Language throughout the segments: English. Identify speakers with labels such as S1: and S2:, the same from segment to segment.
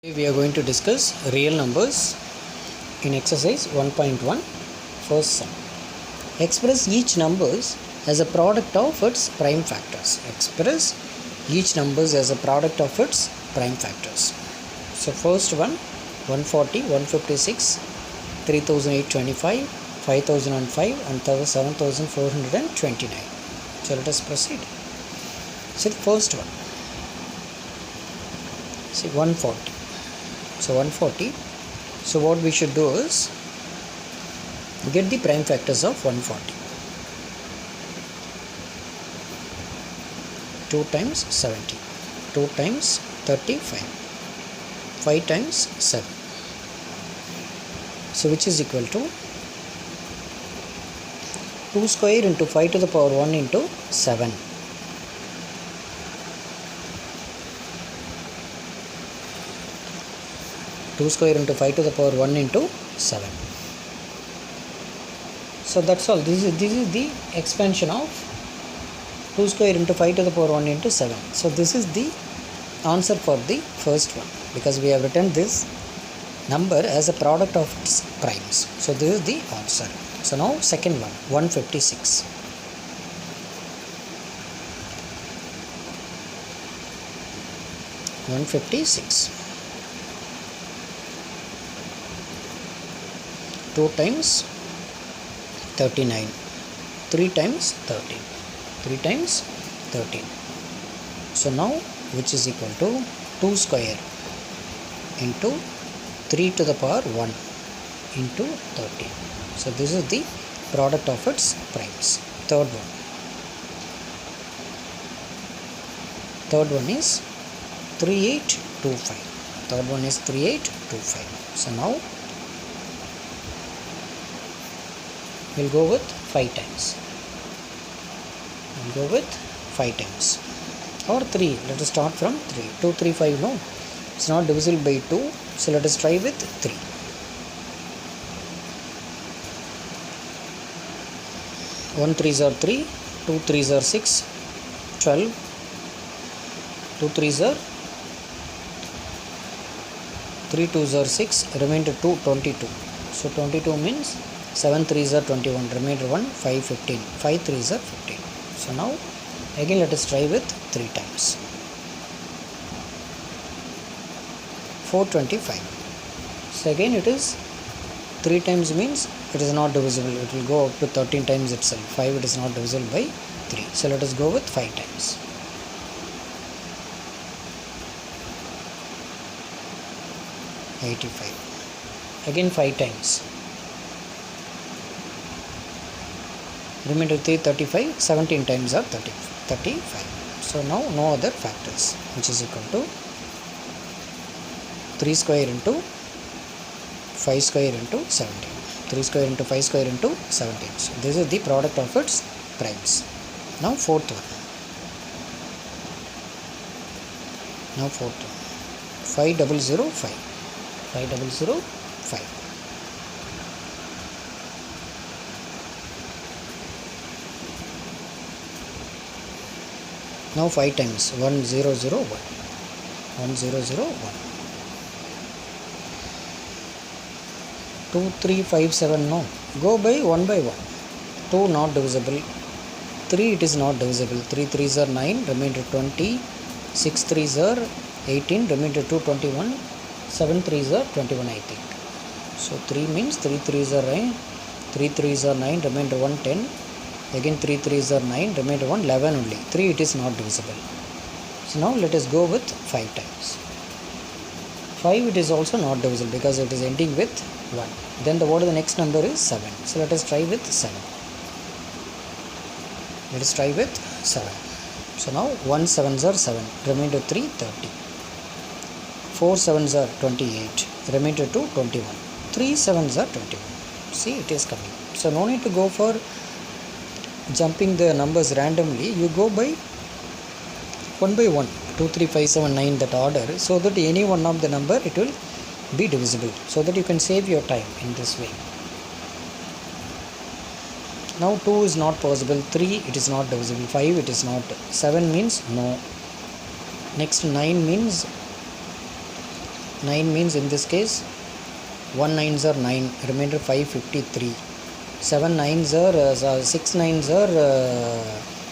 S1: We are going to discuss real numbers in exercise 1.1 first sum. Express each numbers as a product of its prime factors. Express each numbers as a product of its prime factors. So first one 140, 156, 3825, 5005 and 7429. So let us proceed. So the first one. See 140. So 140. So what we should do is get the prime factors of 140. 2 times 70, 2 times 35, 5 times 7. So which is equal to 2 square into 5 to the power 1 into 7. Square into 5 to the power 1 into 7. So that's all. This is the expansion of 2 square into 5 to the power 1 into 7. So this is the answer for the first one, because we have written this number as a product of its primes. So this is the answer. So now second one 156. (156) 2 times 39, 3 times 13, 3 times 13. So now which is equal to 2 square into 3 to the power 1 into 13. So this is the product of its primes. Third one is 3825. Third one is 3825. So now we'll go with 5 times. We'll go with 5 times. Or 3. Let us start from 3. 2, 3, 5. No. It's not divisible by 2. So let us try with 3. 1 3s are 3. 2 3s are 6. 12. 2 3s are 3 2s are 6. Remainder 2, 22. So 22 means 7 3s are 21, remainder 1, 5 15, 5 3s are 15. So now again let us try with 3 times. 425. So again it is 3 times means it is not divisible, it will go up to 13 times itself. 5 it is not divisible by 3. So let us go with 5 times. 85. Again 5 times. Remainder 3, 35, 17 times are 35. So now no other factors, which is equal to 3 square into 5 square into 17. 3 square into 5 square into 17. So this is the product of its primes. Now fourth one. 5005. 5005. Now 5 times 1001. 1001. 2 3 5 7. No. Go by 1 by 1. 2 not divisible. 3 it is not divisible. 3 3s are 9. Remainder 20. 6 3s are 18. Remainder 2 21. 7 3s are 21 I think. So 3 means 3 3s are 9. 3 3s are 9. Remainder 1 10. Again 3 3s are 9, remainder 1 11 only. 3 it is not divisible. So now let us go with 5 times. 5 it is also not divisible because it is ending with 1. Then the next number is 7. So let us try with 7. Let us try with 7. So now 1 7s are 7, remainder 3 30. 4 7s are 28, remainder 2 21. 3 7s are 21. See, it is coming. So no need to go for jumping the numbers randomly. You go by 1 by 1, 2 3 5 7 9, that order, so that any one of the number it will be divisible, so that you can save your time in this way. Now 2 is not possible, 3 it is not divisible, 5 it is not, 7 means no. Next 9 means 9 means in this case 1 9s are 9, remainder 5, 53. 7 9s are 6 9s are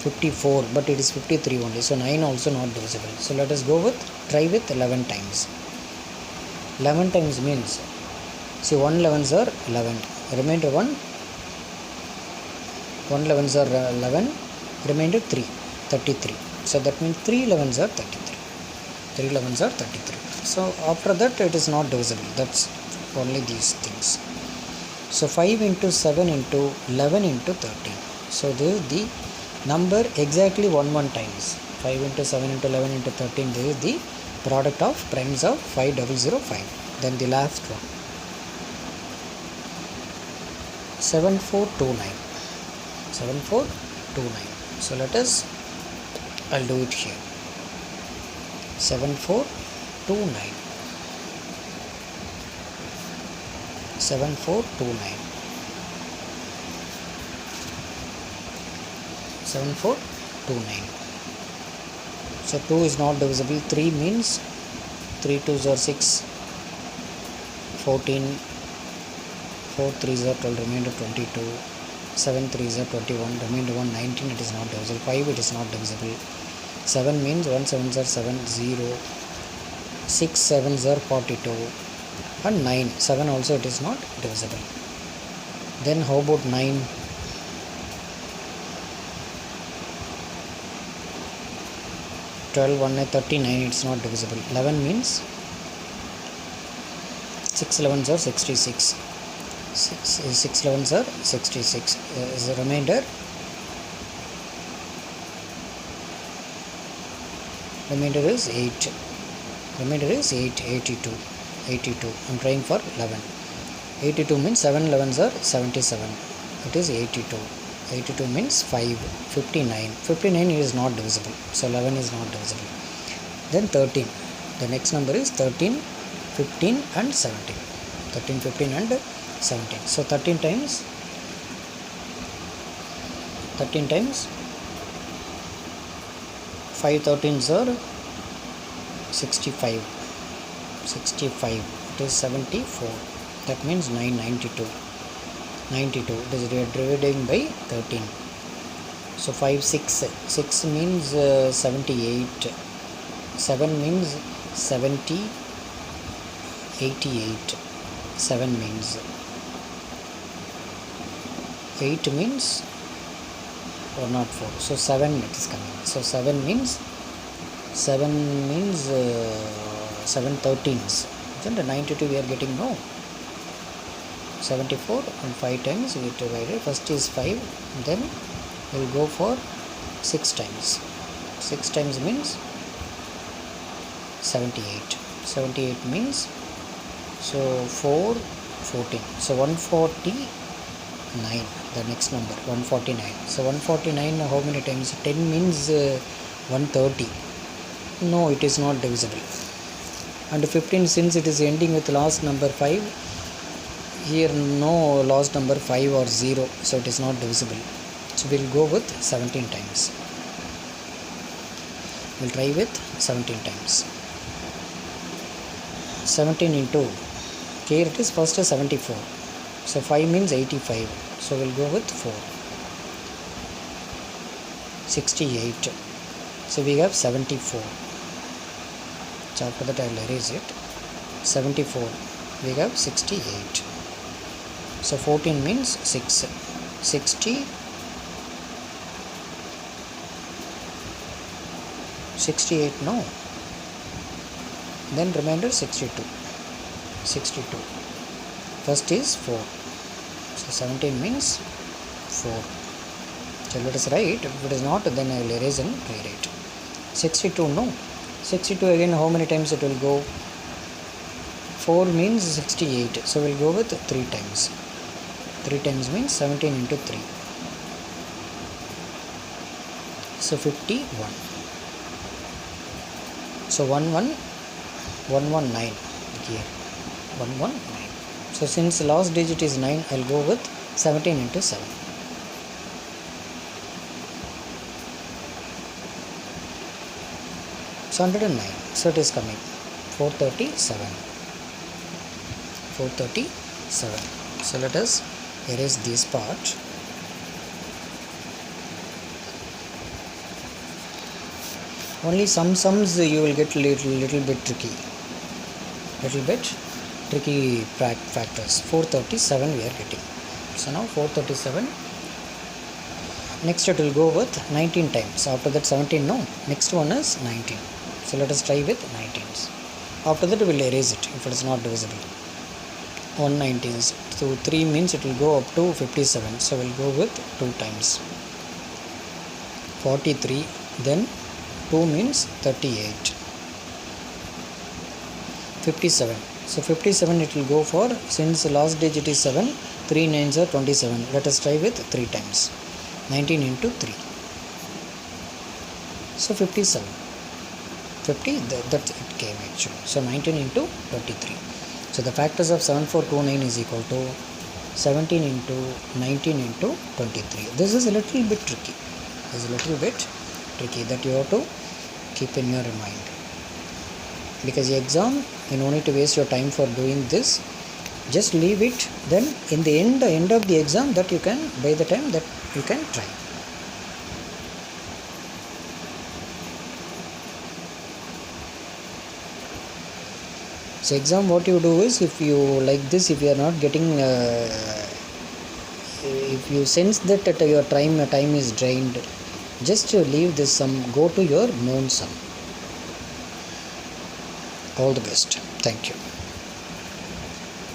S1: 54, but it is 53 only, so 9 also not divisible. So let us go with, try with 11 times. 11 times means, see 1 11s are 11, remainder 1 11s are 11, remainder 3, 33. So that means 3 11s are 33. 3 11s are 33. So after that it is not divisible. That's only these things. So 5 into 7 into 11 into 13. So this is the number exactly 1 times. 5 into 7 into 11 into 13. This is the product of primes of 5005. Then the last one, 7429. 7429. So let us, I'll do it here. 7429. 7429. 7429. So 2 is not divisible. 3 means 3 2s are 6, 14, 4 3s are 12, remainder 22, 7 3s are 21, remainder 1, 19, it is not divisible. 5 it is not divisible. 7 means 1 7s are 7, 0, 6 7s are 42, and 9, 7 also it is not divisible. Then how about 9? 12 1 39, it's not divisible. 11 means 6 11s are 66, 6 11s are 66, is the remainder is 8, remainder is 8, 82, 82. I'm trying for 11. 82 means 7 11s are 77, it is 82. 82 means 5, 59. 59 is not divisible, so 11 is not divisible. Then 13, the next number is 13, 15 and 17. 13, 15 and 17. So 13 times 5 13s are 65, 65, it is 74. That means 9, 92. 92, it is dividing by 13. So 5 6 means 78, 7 means 70, 88, 7 means 8 means 104. So 7 it is coming. So 7 means 7 13s. Then 92 we are getting, no, 74 and 5 times we divided. First is 5, then we will go for 6 times. 6 times means 78. 78 means, so 4 14. So 149, the next number 149. So 149 how many times? 10 means 130. No, it is not divisible. And 15, since it is ending with last number 5, here no last number 5 or 0, so it is not divisible. So we will go with 17 times. We will try with 17 times. 17 into, here it is first 74. So 5 means 85. So we will go with 4. 68. So we have 74. So after that I will erase it. 74. We have 68. So 14 means 6. 60. 68, no. Then remainder 62. 62. First is 4. So 17 means 4. So let us write. If it is not, then I will erase and rewrite. 62, no. 62 again, how many times it will go? 4 means 68. So we will go with 3 times. 3 times means 17 into 3. So 51. So 119 here. 119. So since last digit is 9, I will go with 17 into 7. So 109. So it is coming 437. 437. So let us erase this part. Only some sums you will get little bit tricky factors. 437 we are getting. So now 437. Next it will go with 19 times. After that 17, no. Next one is 19. So let us try with 19s. After that we will erase it if it is not divisible. 119s. So 3 means it will go up to 57. So we will go with 2 times. 43. Then 2 means 38. 57. So 57 it will go for, since the last digit is 7, 3 9s are 27. Let us try with 3 times. 19 into 3. So 57. 50, that it came actually. So 19 into 23. So the factors of 7429 is equal to 17 into 19 into 23. This is a little bit tricky. That you have to keep in your mind. Because the exam, you don't need to waste your time for doing this. Just leave it. Then in the end of the exam, that you can, by the time that you can try. So exam, what you do is, if you like this, if you are not getting, if you sense that your time is drained, just leave this sum, go to your known sum. All the best. Thank you.